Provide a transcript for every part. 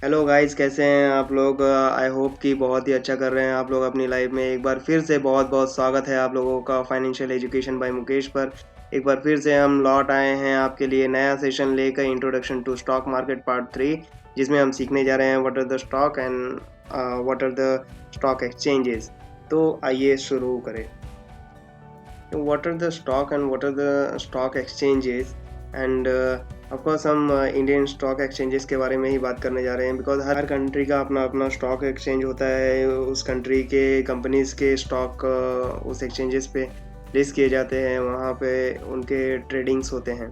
Hello guys, कैसे हैं आप लोग। आई होप कि बहुत ही अच्छा कर रहे हैं आप लोग अपनी लाइफ में। एक बार फिर से बहुत बहुत स्वागत है आप लोगों का फाइनेंशियल एजुकेशन बाय मुकेश पर। एक बार फिर से हम लौट आए हैं आपके लिए नया सेशन लेकर, introduction to stock market part 3, जिसमें हम सीखने जा रहे हैं what are the stock and what are the stock exchanges. तो आइए शुरू करें। What are the stock and what are the stock exchanges and of course हम इंडियन स्टॉक एक्सचेंजेस के बारे में ही बात करने जा रहे हैं, बिकॉज हर कंट्री का अपना अपना स्टॉक एक्सचेंज होता है। उस कंट्री के कंपनीज के स्टॉक उस एक्सचेंजेस पे लिस्ट किए जाते हैं, वहाँ पे उनके ट्रेडिंग्स होते हैं।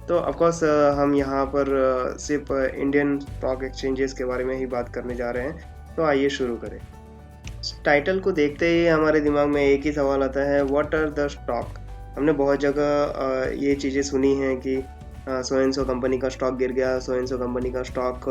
तो ऑफ कोर्स हम यहाँ पर सिर्फ इंडियन स्टॉक एक्सचेंजेस के बारे में ही बात करने जा रहे हैं। तो आइए शुरू करें। टाइटल को देखते ही हमारे दिमाग में एक ही सवाल आता है, व्हाट आर द स्टॉक। हमने बहुत जगह ये चीज़ें सुनी हैं कि सो एंड सो कंपनी का स्टॉक गिर गया, सो एंड सो कंपनी का स्टॉक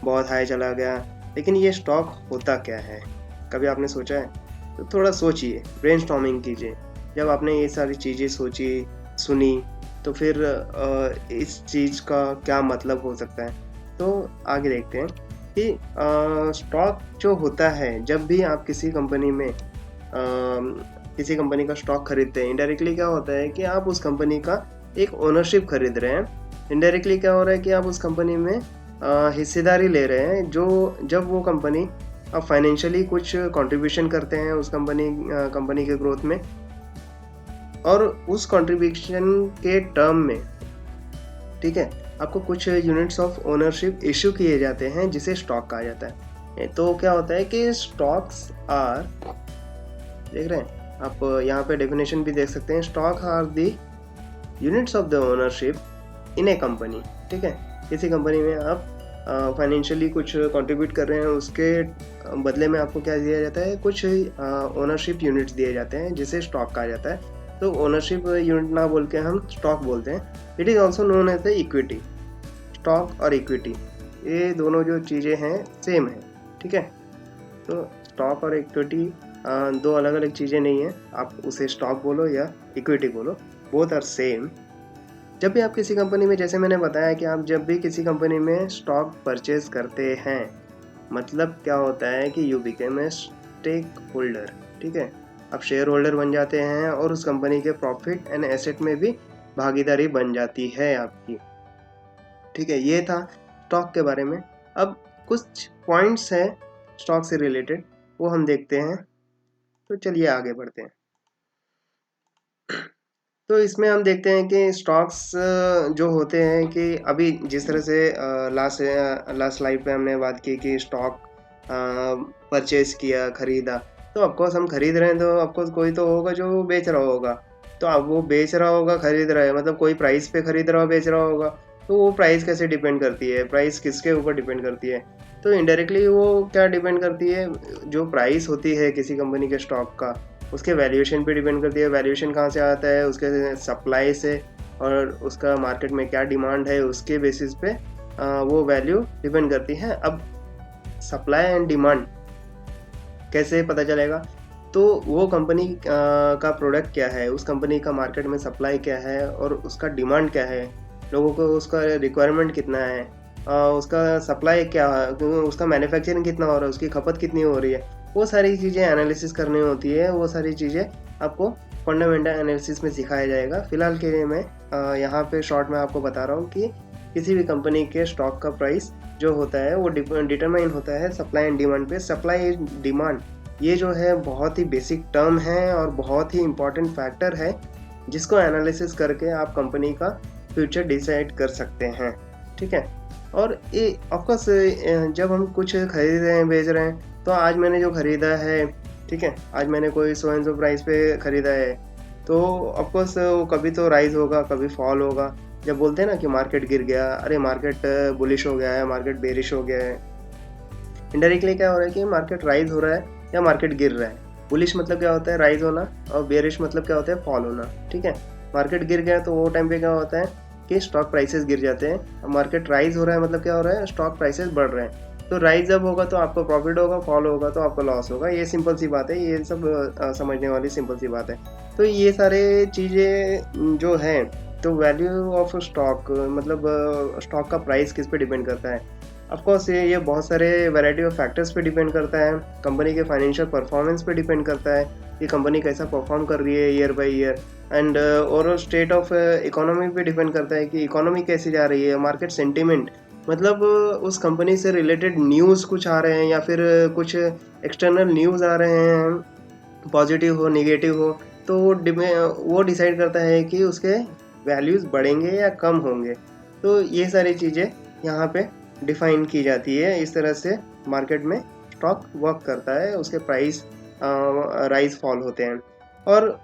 बहुत हाई चला गया। लेकिन ये स्टॉक होता क्या है, कभी आपने सोचा है? तो थोड़ा सोचिए, ब्रेनस्टॉर्मिंग कीजिए। जब आपने ये सारी चीज़ें सोची, सुनी, तो फिर इस चीज़ का क्या मतलब हो सकता है। तो आगे देखते हैं कि स्टॉक जो होता है, जब भी आप किसी कंपनी में किसी कंपनी का स्टॉक खरीदते हैं, इनडायरेक्टली क्या होता है कि आप उस कंपनी का एक ओनरशिप खरीद रहे हैं। इनडायरेक्टली क्या हो रहा है कि आप उस कंपनी में हिस्सेदारी ले रहे हैं। जो जब वो कंपनी आप फाइनेंशियली कुछ कंट्रीब्यूशन करते हैं उस कंपनी के ग्रोथ में, और उस कंट्रीब्यूशन के टर्म में, ठीक है, आपको कुछ यूनिट्स ऑफ ओनरशिप इशू किए जाते हैं, जिसे स्टॉक कहा जाता है। तो क्या होता है कि स्टॉक्स आर, देख रहे हैं आप यहाँ पे डेफिनेशन भी देख सकते हैं, stock are the units of the ownership in a company. ठीक है, किसी कंपनी में आप फाइनेंशियली कुछ कंट्रीब्यूट कर रहे हैं, उसके बदले में आपको क्या दिया जाता है, कुछ ओनरशिप यूनिट्स दिए जाते हैं, जिसे स्टॉक कहा जाता है। तो ओनरशिप यूनिट ना बोल के हम स्टॉक बोलते हैं। It is also known as the equity. Stock और इक्विटी, ये दोनों जो चीज़ें हैं सेम है। ठीक है, तो स्टॉक और इक्विटी दो अलग अलग चीज़ें नहीं हैं। आप उसे स्टॉक बोलो या इक्विटी बोलो, बोथ आर सेम। जब भी आप किसी कंपनी में, जैसे मैंने बताया कि आप जब भी किसी कंपनी में स्टॉक परचेज करते हैं, मतलब क्या होता है कि you became a stakeholder. ठीक है, आप शेयर होल्डर बन जाते हैं और उस कंपनी के प्रॉफिट एंड एसेट में भी भागीदारी बन जाती है आपकी। ठीक है, ये था स्टॉक के बारे में। अब कुछ पॉइंट्स हैं स्टॉक से रिलेटेड, वो हम देखते हैं। तो चलिए आगे बढ़ते हैं। तो इसमें हम देखते हैं कि स्टॉक्स जो होते हैं, कि अभी जिस तरह से लास्ट स्लाइड पे हमने बात की कि स्टॉक परचेज किया, खरीदा। तो ऑफकोर्स हम खरीद रहे हैं, तो ऑफकोर्स कोई तो होगा जो बेच रहा होगा। तो अब वो बेच रहा होगा, खरीद रहा है, मतलब कोई प्राइस पे खरीद रहा हो, बेच रहा होगा। तो वो प्राइस कैसे डिपेंड करती है, प्राइस किसके ऊपर डिपेंड करती है? तो इनडायरेक्टली वो क्या डिपेंड करती है, जो प्राइस होती है किसी कंपनी के स्टॉक का, उसके वैल्यूएशन पे डिपेंड करती है। वैल्यूएशन कहाँ से आता है, उसके सप्लाई से, और उसका मार्केट में क्या डिमांड है, उसके बेसिस पे वो वैल्यू डिपेंड करती है। अब सप्लाई एंड डिमांड कैसे पता चलेगा? तो वो कंपनी का प्रोडक्ट क्या है, उस कंपनी का मार्केट में सप्लाई क्या है, और उसका डिमांड क्या है, लोगों को उसका रिक्वायरमेंट कितना है, उसका सप्लाई क्या है, उसका मैन्युफैक्चरिंग कितना हो रहा है, उसकी खपत कितनी हो रही है। वो सारी चीज़ें एनालिसिस करनी होती है। वो सारी चीज़ें आपको फंडामेंटल एनालिसिस में सिखाया जाएगा। फिलहाल के लिए मैं यहाँ पे शॉर्ट में आपको बता रहा हूँ कि किसी भी कंपनी के स्टॉक का प्राइस जो होता है वो डिटरमाइन होता है सप्लाई एंड डिमांड पे। सप्लाई एंड डिमांड, ये जो है बहुत ही बेसिक टर्म है और बहुत ही इम्पॉर्टेंट फैक्टर है, जिसको एनालिसिस करके आप कंपनी का फ्यूचर डिसाइड कर सकते हैं। ठीक है, और ये ऑफकोर्स जब हम कुछ खरीद रहे हैं, बेच रहे हैं, तो आज मैंने जो ख़रीदा है, ठीक है, आज मैंने कोई सो एंड सो प्राइस पे ख़रीदा है, तो ऑफकोर्स वो कभी तो राइज़ होगा, कभी फॉल होगा। जब बोलते हैं ना कि मार्केट गिर गया, अरे मार्केट बुलिश हो गया है, मार्केट बेरिश हो गया है, इनडायरेक्टली क्या हो रहा है कि मार्केट राइज हो रहा है या मार्केट गिर रहा है। बुलिश मतलब क्या होता है, राइज होना, और बेरिश मतलब क्या होता है, फॉल होना। ठीक है, मार्केट गिर गया तो वो टाइम पे क्या होता है कि स्टॉक प्राइसेस गिर जाते हैं। मार्केट राइज हो रहा है मतलब क्या हो रहा है, स्टॉक प्राइसेस बढ़ रहे हैं। तो राइज जब होगा तो आपको प्रॉफिट होगा, फॉल होगा तो आपको लॉस होगा। ये सिंपल सी बात है, ये सब समझने वाली सिंपल सी बात है। तो ये सारे चीज़ें जो हैं, तो वैल्यू ऑफ स्टॉक मतलब स्टॉक का प्राइस किस पे डिपेंड करता है, ऑफ कोर्स ये बहुत सारे वैरायटी ऑफ फैक्टर्स पे डिपेंड करता है, कंपनी के फाइनेंशियल परफॉर्मेंस पे डिपेंड करता है कि कंपनी कैसा परफॉर्म कर रही है year by year, and overall state of economy पे डिपेंड करता है कि इकोनॉमी कैसी जा रही है, मार्केट सेंटिमेंट, मतलब उस कंपनी से रिलेटेड न्यूज़ कुछ आ रहे हैं या फिर कुछ एक्सटर्नल न्यूज़ आ रहे हैं, पॉजिटिव हो नेगेटिव हो, तो वो डिसाइड करता है कि उसके वैल्यूज़ बढ़ेंगे या कम होंगे। तो ये सारी चीज़ें यहाँ पे डिफाइन की जाती है। इस तरह से मार्केट में स्टॉक वर्क करता है, उसके प्राइस राइज फॉल होते हैं, और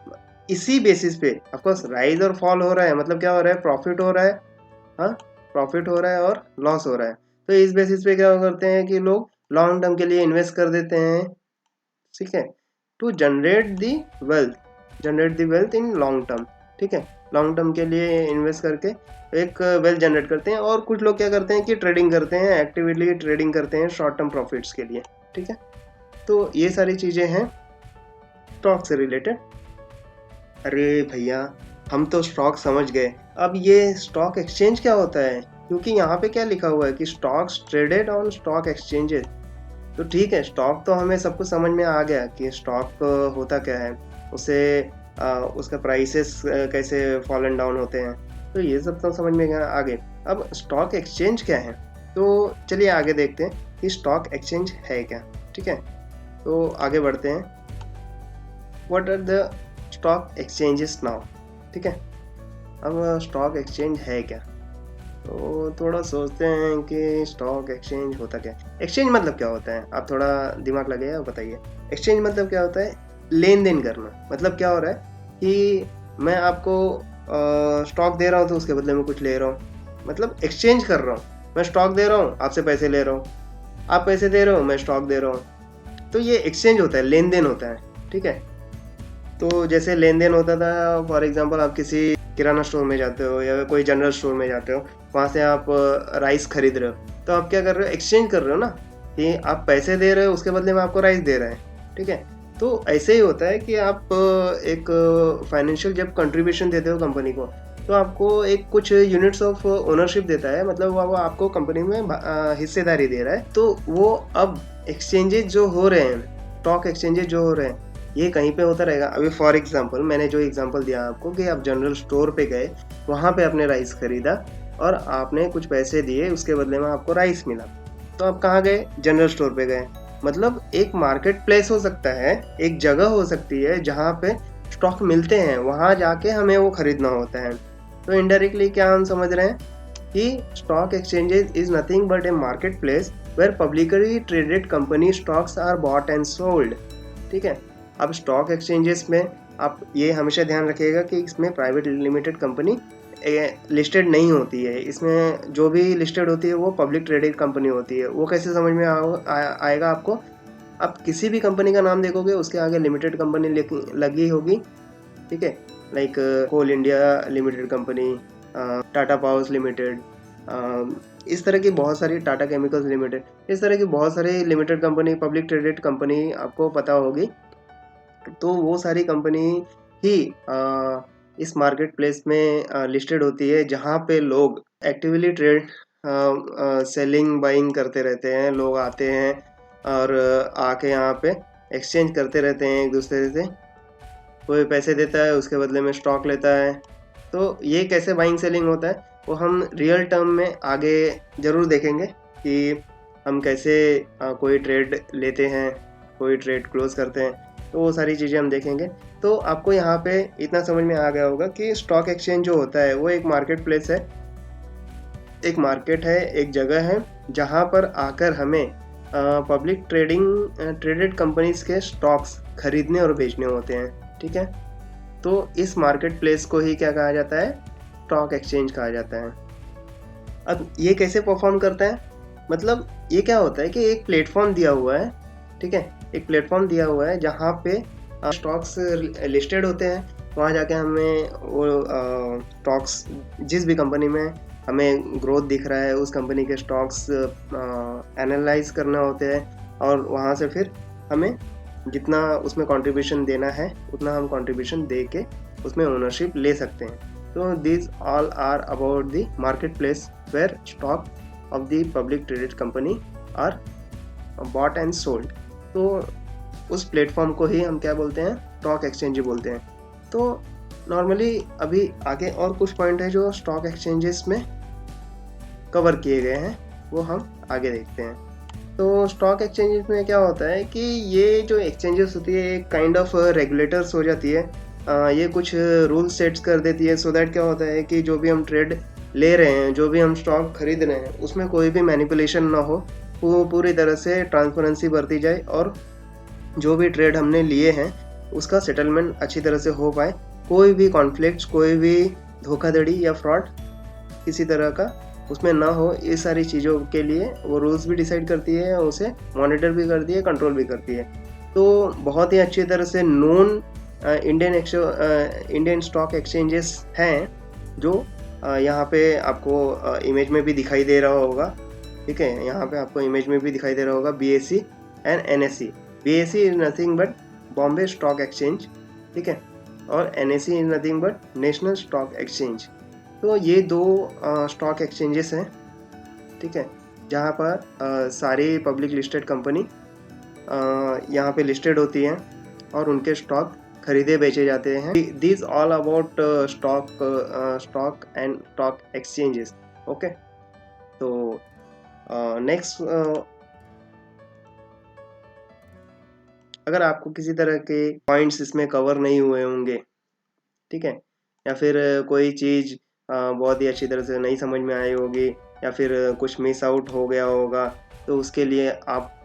इसी बेसिस पे ऑफ कोर्स राइज और फॉल हो रहा है, मतलब क्या हो रहा है, प्रॉफिट हो रहा है, हाँ, प्रॉफिट हो रहा है और लॉस हो रहा है। तो इस बेसिस पे क्या करते हैं कि लोग लॉन्ग टर्म के लिए इन्वेस्ट कर देते हैं, ठीक है, to generate the wealth in long term, ठीक है, लॉन्ग टर्म के लिए इन्वेस्ट करके एक वेल्थ जनरेट करते हैं। और कुछ लोग क्या करते हैं कि ट्रेडिंग करते हैं, एक्टिवली ट्रेडिंग करते हैं शॉर्ट टर्म प्रॉफिट्स के लिए, ठीक है। तो ये सारी चीज़ें हैं स्टॉक से रिलेटेड। अरे भैया, हम तो स्टॉक समझ गए, अब ये स्टॉक एक्सचेंज क्या होता है, क्योंकि यहाँ पे क्या लिखा हुआ है कि stocks traded on stock exchanges. तो ठीक है, स्टॉक तो हमें सब कुछ समझ में आ गया कि स्टॉक होता क्या है, उसे उसका प्राइसेस कैसे फॉल एंड डाउन होते हैं, तो ये सब तो समझ में गया। आगे अब स्टॉक एक्सचेंज क्या है, तो चलिए आगे देखते हैं कि स्टॉक एक्सचेंज है क्या, ठीक है। तो आगे बढ़ते हैं, what are the stock exchanges now, ठीक है। अब स्टॉक एक्सचेंज है क्या, तो थोड़ा सोचते हैं कि स्टॉक एक्सचेंज होता क्या है। एक्सचेंज मतलब क्या होता है, आप थोड़ा दिमाग लगाइए और बताइए। एक्सचेंज मतलब क्या होता है, लेन देन करना। मतलब क्या हो रहा है कि मैं आपको स्टॉक दे रहा हूँ तो उसके बदले में कुछ ले रहा हूँ, मतलब एक्सचेंज कर रहा हूँ। मैं स्टॉक दे रहा हूँ, आपसे पैसे ले रहा हूँ, आप पैसे दे रहे हो, मैं स्टॉक दे रहा हूँ, तो ये एक्सचेंज होता है, लेन देन होता है, ठीक है। तो जैसे लेन देन होता था, फॉर एग्जांपल आप किसी किराना स्टोर में जाते हो या कोई जनरल स्टोर में जाते हो, वहाँ से आप राइस खरीद रहे हो, तो आप क्या कर रहे हो, एक्सचेंज कर रहे हो ना, कि आप पैसे दे रहे हो, उसके बदले में आपको राइस दे रहे हैं, ठीक है। तो ऐसे ही होता है कि आप एक फाइनेंशियल जब कंट्रीब्यूशन देते हो कंपनी को, तो आपको एक कुछ यूनिट्स ऑफ ओनरशिप देता है, मतलब वो आपको कंपनी में हिस्सेदारी दे रहा है। तो वो अब एक्सचेंजेस जो हो रहे हैं, स्टॉक एक्सचेंजेस जो हो रहे हैं, ये कहीं पे होता रहेगा। अभी फॉर एग्जांपल मैंने जो एग्जांपल दिया आपको कि आप जनरल स्टोर पे गए, वहाँ पे आपने राइस खरीदा और आपने कुछ पैसे दिए, उसके बदले में आपको राइस मिला, तो आप कहाँ गए, जनरल स्टोर पे गए। मतलब एक मार्केट प्लेस हो सकता है, एक जगह हो सकती है जहाँ पे स्टॉक मिलते हैं, वहाँ जाके हमें वो खरीदना होता है। तो इनडायरेक्टली क्या हम समझ रहे हैं कि stock exchanges is nothing but a marketplace where publicly traded company stocks are bought and sold, ठीक है। अब स्टॉक एक्सचेंजेस में आप ये हमेशा ध्यान रखिएगा कि इसमें प्राइवेट लिमिटेड कंपनी लिस्टेड नहीं होती है, इसमें जो भी लिस्टेड होती है वो पब्लिक ट्रेडेड कंपनी होती है। वो कैसे समझ में आएगा आपको, आप किसी भी कंपनी का नाम देखोगे उसके आगे लिमिटेड कंपनी लगी होगी, ठीक है, like Coal India Limited company, Tata Powers Limited, इस तरह की बहुत सारी, टाटा केमिकल्स लिमिटेड, इस तरह की बहुत सारी limited company, public traded company आपको पता होगी। तो वो सारी कंपनी ही इस मार्केट प्लेस में लिस्टेड होती है, जहाँ पे लोग एक्टिवली ट्रेड सेलिंग बाइंग करते रहते हैं। लोग आते हैं और आके यहाँ पे एक्सचेंज करते रहते हैं एक दूसरे से, कोई पैसे देता है उसके बदले में स्टॉक लेता है। तो ये कैसे बाइंग सेलिंग होता है वो हम रियल टर्म में आगे ज़रूर देखेंगे कि हम कैसे कोई ट्रेड लेते हैं, कोई ट्रेड क्लोज करते हैं, तो वो सारी चीज़ें हम देखेंगे। तो आपको यहाँ पे इतना समझ में आ गया होगा कि स्टॉक एक्सचेंज जो होता है वो एक मार्केट प्लेस है, एक मार्केट है, एक जगह है जहाँ पर आकर हमें पब्लिक ट्रेडेड कंपनीज के स्टॉक्स खरीदने और बेचने होते हैं, ठीक है। तो इस मार्केट प्लेस को ही क्या कहा जाता है, स्टॉक एक्सचेंज कहा जाता है। अब ये कैसे परफॉर्म करता है, मतलब ये क्या होता है कि एक प्लेटफॉर्म दिया हुआ है, ठीक है, एक प्लेटफॉर्म दिया हुआ है जहाँ पे स्टॉक्स लिस्टेड होते हैं। वहाँ जाके हमें वो स्टॉक्स, जिस भी कंपनी में हमें ग्रोथ दिख रहा है उस कंपनी के स्टॉक्स एनालाइज करना होते हैं, और वहाँ से फिर हमें जितना उसमें कंट्रीब्यूशन देना है उतना हम कंट्रीब्यूशन दे के उसमें ओनरशिप ले सकते हैं। तो this all are about the marketplace where stock of the public traded company are bought and sold. तो उस प्लेटफॉर्म को ही हम क्या बोलते हैं, स्टॉक एक्सचेंज बोलते हैं। तो नॉर्मली अभी आगे और कुछ पॉइंट है जो स्टॉक एक्सचेंजेस में कवर किए गए हैं, वो हम आगे देखते हैं। तो स्टॉक एक्सचेंजेस में क्या होता है कि ये जो एक्सचेंजेस होती है एक काइंड ऑफ रेगुलेटर्स हो जाती है। ये कुछ रूल सेट्स कर देती है, सो दैट क्या होता है कि जो भी हम ट्रेड ले रहे हैं, जो भी हम स्टॉक खरीद रहे हैं, उसमें कोई भी मैनिपुलेशन ना हो, वो पूरी तरह से ट्रांसपेरेंसी बरती जाए और जो भी ट्रेड हमने लिए हैं उसका सेटलमेंट अच्छी तरह से हो पाए। कोई भी कॉन्फ्लिक्ट्स, कोई भी धोखाधड़ी या फ्रॉड किसी तरह का उसमें ना हो, ये सारी चीज़ों के लिए वो रूल्स भी डिसाइड करती है, उसे मॉनिटर भी करती है, कंट्रोल भी करती है। तो बहुत ही अच्छी तरह से नोन इंडियन स्टॉक एक्सचेंजेस हैं जो यहाँ पे आपको इमेज में भी दिखाई दे रहा होगा। ठीक है, यहाँ पे आपको इमेज में भी दिखाई दे रहा होगा BSE and NSE। BSE is nothing but Bombay stock exchange, ठीक है, और NSE is nothing but national stock exchange. तो ये दो स्टॉक एक्सचेंजेस हैं, ठीक है, जहाँ पर सारी पब्लिक लिस्टेड कंपनी यहाँ पे लिस्टेड होती हैं और उनके स्टॉक खरीदे बेचे जाते हैं। This all about stock and stock exchanges. Okay, तो नेक्स्ट, अगर आपको किसी तरह के पॉइंट्स इसमें कवर नहीं हुए होंगे, ठीक है, या फिर कोई चीज़ बहुत ही अच्छी तरह से नहीं समझ में आई होगी, या फिर कुछ मिस आउट हो गया होगा, तो उसके लिए आप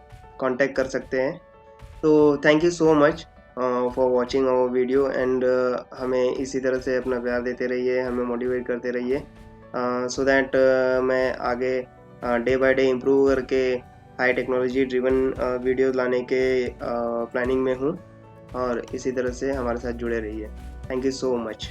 कांटेक्ट कर सकते हैं। तो thank you so much for watching our video and हमें इसी तरह से अपना प्यार देते रहिए, हमें मोटिवेट करते रहिए, सो दैट मैं आगे डे बाय डे इम्प्रूव करके हाई टेक्नोलॉजी ड्रिवन वीडियोज़ लाने के प्लानिंग में हूँ, और इसी तरह से हमारे साथ जुड़े रहिए। Thank you so much.